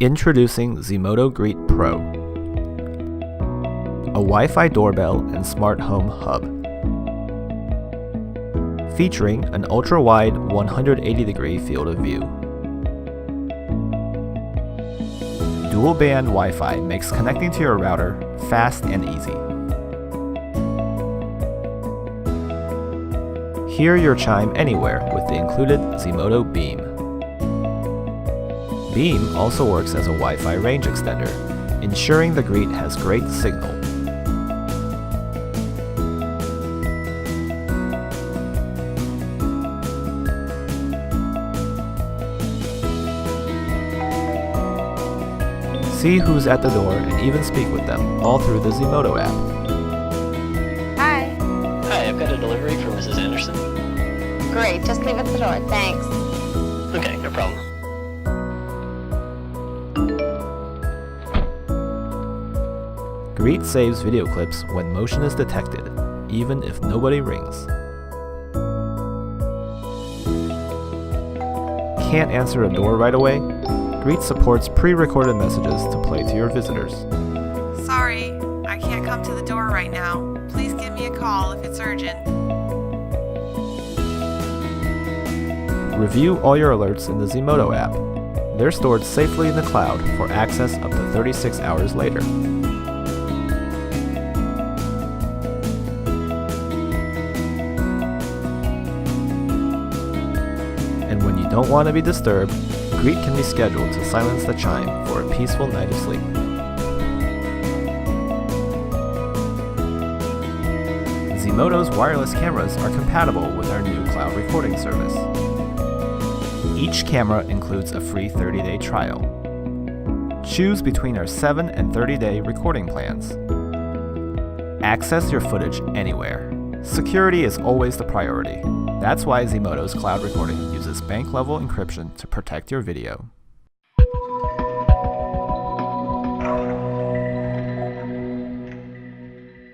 Introducing Zmodo Greet Pro, a Wi-Fi doorbell and smart home hub. Featuring an ultra-wide 180-degree field of view. Dual-band Wi-Fi makes connecting to your router fast and easy. Hear your chime anywhere with the included Zmodo Beam. Beam also works as a Wi-Fi range extender, ensuring the Greet has great signal. See who's at the door and even speak with them, all through the Zmodo app. Hi. Hi, I've got a delivery for Mrs. Anderson. Great, just leave it at the door, thanks. Okay, no problem. Greet saves video clips when motion is detected, even if nobody rings. Can't answer a door right away? Greet supports pre-recorded messages to play to your visitors. Sorry, I can't come to the door right now. Please give me a call if it's urgent. Review all your alerts in the Zmodo app. They're stored safely in the cloud for access up to 36 hours later. And when you don't want to be disturbed, Greet can be scheduled to silence the chime for a peaceful night of sleep. Zmodo's wireless cameras are compatible with our new cloud recording service. Each camera includes a free 30-day trial. Choose between our 7 and 30-day recording plans. Access your footage anywhere. Security is always the priority. That's why Zmodo's cloud recording uses bank-level encryption to protect your video.